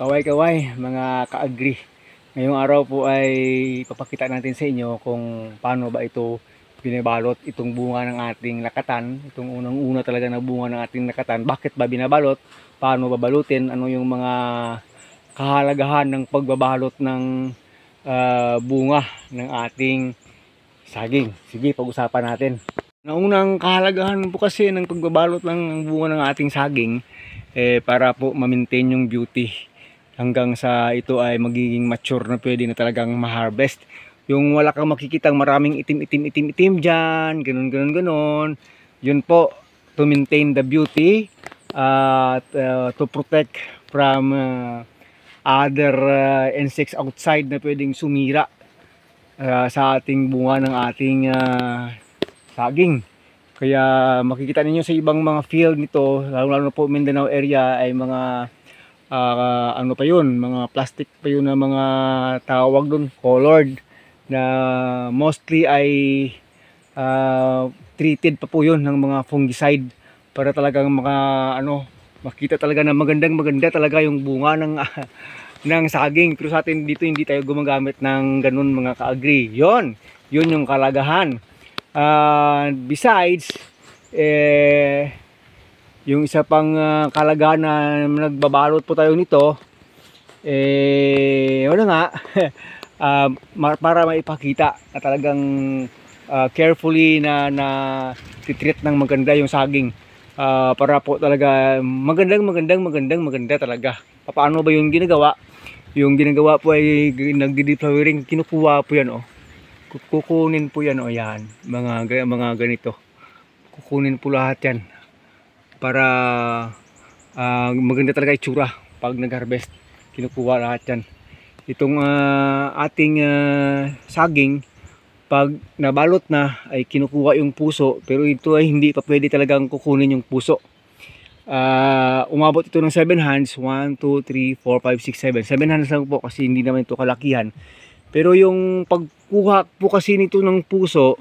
Kaway-kaway mga ka-agri. Ngayong araw po ay papakita natin sa inyo kung paano ba ito binabalot itong bunga ng ating lakatan. Itong unang-una talaga na bunga ng ating lakatan. Bakit ba binabalot? Paano babalutin? Ano yung mga kahalagahan ng pagbabalot ng bunga ng ating saging? Sige, pag-usapan natin. Naunang kahalagahan po kasi ng pagbabalot ng bunga ng ating saging para po ma-maintain yung beauty hanggang sa ito ay magiging mature na pwede na talagang ma-harvest. Yung wala kang makikitang maraming itim dyan, ganun. Yun po, to maintain the beauty, to protect from other insects outside na pwedeng sumira sa ating bunga ng ating saging. Kaya makikita ninyo sa ibang mga field nito, lalo na po Mindanao area, ay mga ano pa yun, mga plastic pa yun na mga tawag doon, colored, na mostly ay treated pa po yun ng mga fungicide para talagang makita talaga na maganda talaga yung bunga ng ng saging. Pero sa atin dito hindi tayo gumagamit ng ganun mga ka-agri. Yun yung kalagahan. Besides yung isa pang kalagahan na nagbabalot po tayo nito, wala nga, para maipakita na talagang carefully na titreat ng maganda yung saging, para po talaga maganda talaga. Paano ba yung ginagawa? Yung ginagawa po ay nagdi-deflowering, kinukuha po yan, kukunin po yan, yan, mga ganito, kukunin po lahat yan para maganda talaga itsura pag nag-harvest. Kinukuha lahat yan. Itong ating saging, pag nabalot na ay kinukuha yung puso, pero ito ay hindi pa pwede talagang kukunin yung puso. Umabot ito ng 7 hands, 1, 2, 3, 4, 5, 6, 7 hands lang po kasi hindi naman ito kalakihan. Pero yung pagkuha po kasi nito ng puso,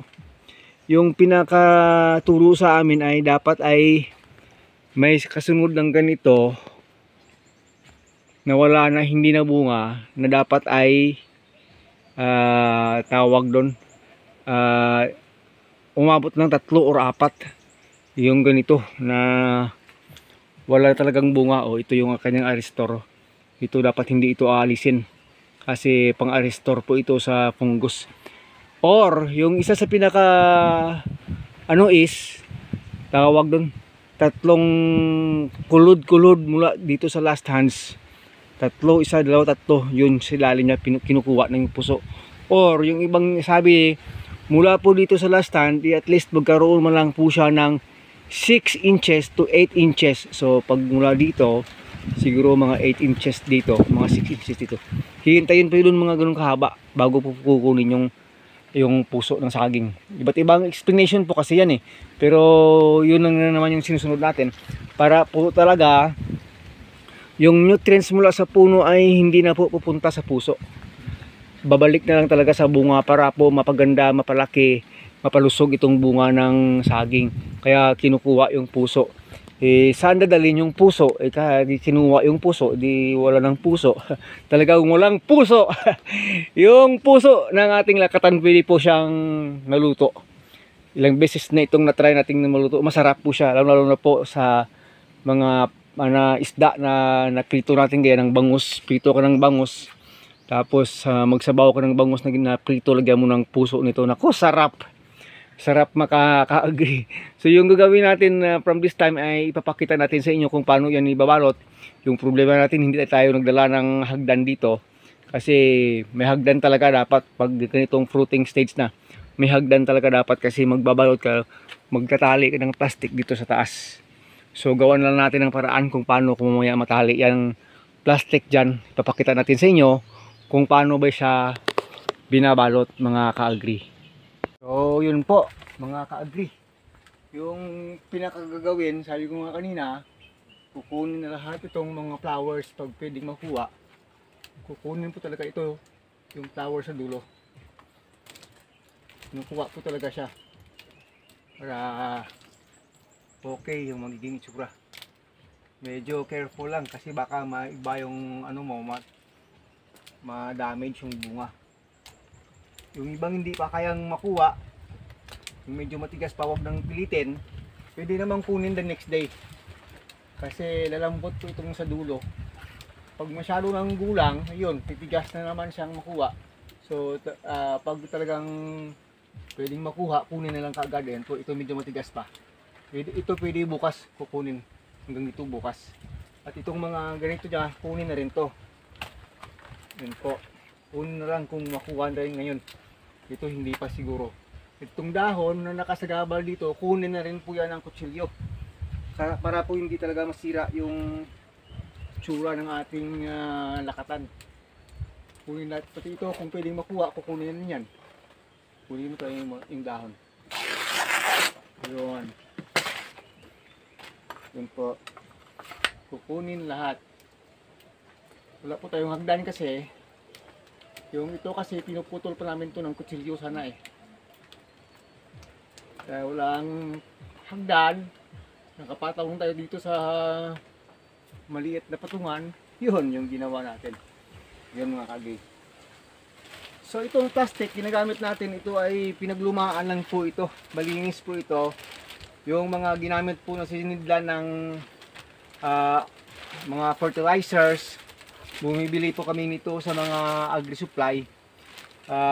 yung pinakaturo sa amin ay dapat ay may kasunod ng ganito na wala na, hindi na bunga, na dapat ay tawag doon, umabot ng 3 or 4 yung ganito na wala talagang bunga. Ito yung kanyang aristor. Ito dapat hindi ito aalisin kasi pang aristor po ito sa fungus. Or yung isa sa pinaka is tawag doon, 3 kulod mula dito sa last hands. 3, 1, 2, 3, yun sila niya kinukuha ng puso. Or yung ibang sabi, mula po dito sa last hand, at least magkaroon man lang po siya ng 6 inches to 8 inches. So pag mula dito, siguro mga 8 inches dito, mga 6 inches dito. Hihintayin pa yun mga ganun kahaba bago po kukunin yung puso ng saging. Iba't ibang explanation po kasi yan pero yun lang naman yung sinusunod natin para po talaga yung nutrients mula sa puno ay hindi na po pupunta sa puso, babalik na lang talaga sa bunga para po mapaganda, mapalaki, mapalusog itong bunga ng saging. Kaya kinukuha yung puso. Saan dadalhin yung puso? Kinuha yung puso, di wala ng puso. Talagang walang puso. Yung puso ng ating lakatan, pwede po siyang naluto. Ilang beses na itong natry nating maluto. Masarap po siya, lalo na po sa mga isda na naprito natin gaya ng bangus. Prito ka ng bangus, tapos magsabaw ka ng bangus na prito, lagyan mo ng puso nito. Nako, sarap maka-agree. So yung gagawin natin from this time ay ipapakita natin sa inyo kung paano yan ibabalot. Yung problema natin, hindi tayo nagdala ng hagdan dito kasi may hagdan talaga dapat pag ganitong fruiting stage na. May hagdan talaga dapat kasi magbabalot ka, magtatali ka ng plastic dito sa taas. So gawan lang natin ng paraan kung paano kung mamaya matali yung plastic dyan. Ipapakita natin sa inyo kung paano ba siya binabalot mga ka-agri. So yun po mga ka-agri, yung pinakagagawin, sabi ko nga kanina, kukunin na lahat itong mga flowers pag pwedeng makuha. Kukunin po talaga ito, yung flower sa dulo, kinukuha po talaga siya para okay yung magiging itsura. medyo careful lang kasi baka maiba yung ano mo, ma-damage yung bunga. Yung ibang hindi pa kayang makuha, yung medyo matigas pa, wag nang pilitin, pwede namang kunin the next day. Kasi lalambot po itong sa dulo. Pag masyado ng gulang, ayun, titigas na naman siyang makuha. So, pag talagang pwedeng makuha, kunin na lang kaagad. Yan po, ito medyo matigas pa. Ito pwede bukas kukunin. Hanggang ito bukas. At itong mga ganito dyan, kunin na rin to. Yan po. Kunin na lang kung makuha na rin ngayon. Ito hindi pa siguro. Itong dahon na nakasagabal dito, kunin na rin po yan ng kutsilyo. Para po hindi talaga masira yung tsura ng ating lakatan. Kunin natin pati ito, kung pwedeng makuha, kukunin yan. Kunin mo tayo yung dahon. Yun. Yun po. Kukunin lahat. Wala po tayong hagdan kasi. Yung ito kasi pinuputol pa namin to ng kutsilyo sana eh. Kaya walang hagdan. Nakapatawang tayo dito sa maliit na patungan. Yun yung ginawa natin. Yun mga kagay. So itong plastic ginagamit natin, ito ay pinaglumaan lang po ito. Malinis po ito. Yung mga ginamit po na sinidlan ng mga fertilizers, bumibili po kami nito sa mga agri-supply.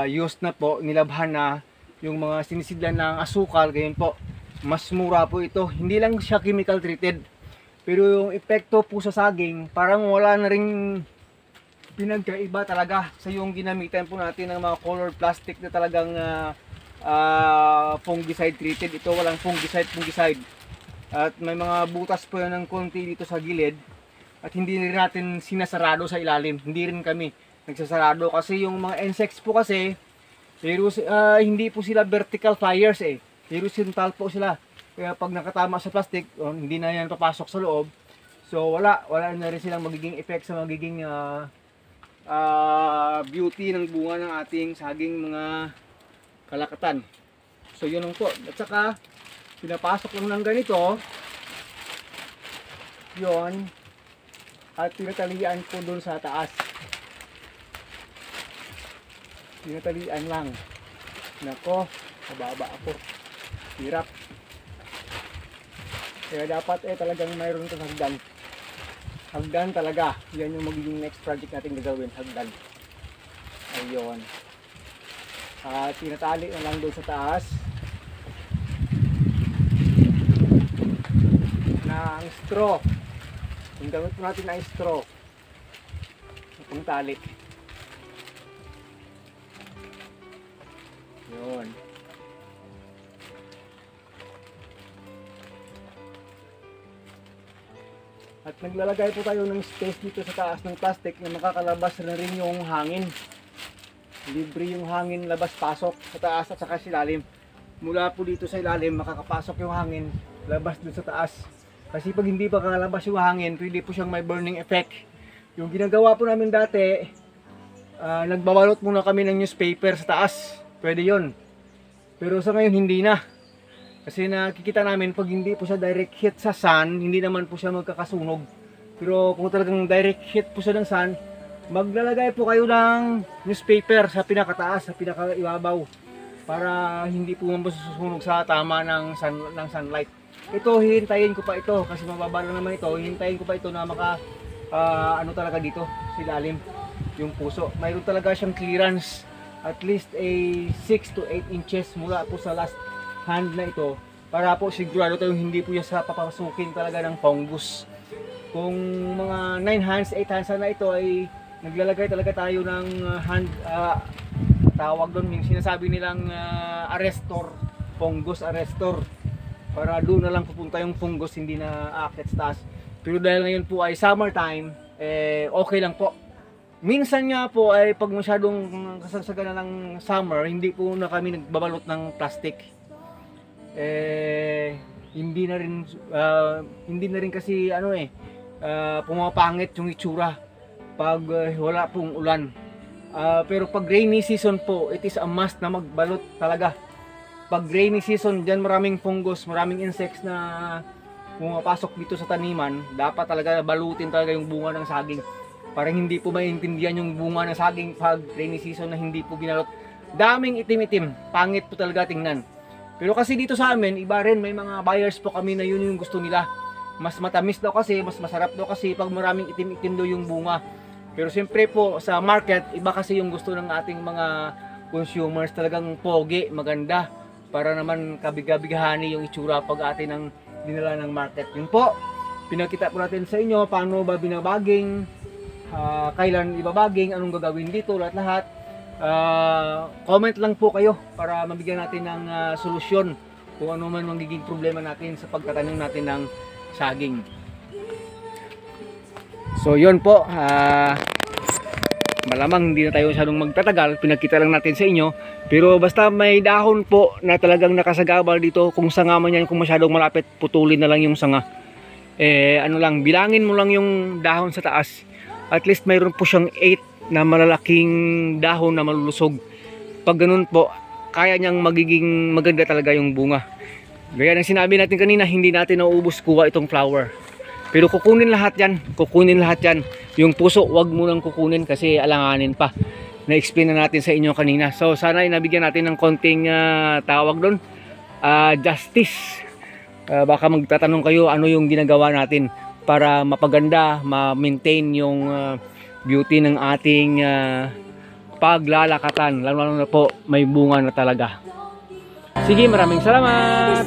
Used na po, nilabhan na yung mga sinisidlan ng asukal, ganyan po. Mas mura po ito. Hindi lang siya chemical treated. Pero yung epekto po sa saging, parang wala na ring pinagkaiba talaga sa yung ginamitan po natin ng mga colored plastic na talagang fungicide treated. Ito walang fungicide. At may mga butas po yan ng konti dito sa gilid. At hindi rin natin sinasarado sa ilalim. Hindi rin kami nagsasarado kasi yung mga insects po kasi, pero hindi po sila vertical flyers eh. Horizontal po sila. Kaya pag nakatama sa plastic, hindi na yan papasok sa loob. So wala na rin silang magiging effect sa magiging beauty ng bunga ng ating saging mga kalakatan. So yun lang po. At saka pinapasok lang ng ganito. Yun. At tinatalian po doon sa taas. Tinatalian lang. Nako, mababa ako. Hirap. Kaya dapat talagang mayroon itong hagdan. Hagdan talaga. Yan yung magiging next project natin gagawin. Hagdan. Ayun. Tinatali na lang doon sa taas. Na ang straw. Yung gamit po natin na straw. Itong tali. Yun. At naglalagay po tayo ng space dito sa taas ng plastic na makakalabas na rin yung hangin. Libre yung hangin labas-pasok sa taas at saka sa ilalim. Mula po dito sa ilalim makakapasok yung hangin labas dun sa taas. Kasi pag hindi pa kalabas yung hangin, pwede po siyang may burning effect. Yung ginagawa po namin dati, nagbabalot muna kami ng newspaper sa taas. Pwede yon. Pero sa ngayon hindi na. Kasi nakikita namin pag hindi po siya direct hit sa sun, hindi naman po siya magkakasunog. Pero kung talagang direct hit po siya ng sun, maglalagay po kayo ng newspaper sa pinakataas, sa pinakaibabaw. Para hindi po masusunog sa tama ng sunlight. Ito, hihintayin ko pa ito kasi mababa lang naman ito. Hihintayin ko pa ito na ano talaga dito, sa ilalim, yung puso. Mayroon talaga siyang clearance at least a 6 to 8 inches mula po sa last hand na ito para po sigurado tayo hindi po siya papasukin talaga ng fungus. Kung mga 9 hands, 8 hands na ito ay naglalagay talaga tayo ng hand, tawag doon yung sinasabi nilang arrestor, fungus arrestor, para doon na lang pupunta yung fungus, hindi na aakyat sa taas. Pero dahil ngayon po ay summertime, okay lang po. Minsan nga po ay pag masyadong kasagsagan na ng summer, hindi po na kami nagbabalot ng plastic. Hindi na rin kasi pumapangit yung itsura pag wala pong ulan. Pero pag rainy season po, it is a must na magbalot talaga. Pag rainy season, diyan maraming fungus, maraming insects na pumapasok dito sa taniman, dapat talaga balutin talaga yung bunga ng saging. Parang hindi po maintindihan yung bunga ng saging pag rainy season na hindi po binalot. Daming itim-itim, pangit po talaga tingnan. Pero kasi dito sa amin, iba rin, may mga buyers po kami na yun yung gusto nila. Mas matamis daw kasi, mas masarap daw kasi pag maraming itim-itim daw yung bunga. Pero siyempre po sa market, iba kasi yung gusto ng ating mga consumers, talagang pogi, maganda. Para naman kabigabigahani yung itsura pag atin ang dinala ng market. Yun po, pinakita po natin sa inyo paano ba binabaging, kailan ibabaging, anong gagawin dito, lahat-lahat. Comment lang po kayo para mabigyan natin ng solusyon kung ano man magiging problema natin sa pagtatanim natin ng saging. So yun po, malamang hindi na tayo masyadong magtatagal, pinakita lang natin sa inyo. Pero basta may dahon po na talagang nakasagabal dito, kung sanga man yan, kung masyadong malapit, putulin na lang yung sanga. Ano lang, bilangin mo lang yung dahon sa taas. At least mayroon po siyang 8 na malalaking dahon na malulusog. Pag ganun po, kaya niyang magiging maganda talaga yung bunga. Gaya ng sinabi natin kanina, hindi natin nauubos kuha itong flower. Pero kukunin lahat yan, kukunin lahat yan. Yung puso, wag mo nang kukunin kasi alanganin pa. Na-explain na natin sa inyo kanina. So sana nabigyan natin ng konting tawag doon, justice. Baka magtatanong kayo ano yung ginagawa natin para mapaganda, ma-maintain yung beauty ng ating paglalakatan, lalo na po may bunga na talaga. Sige, maraming salamat.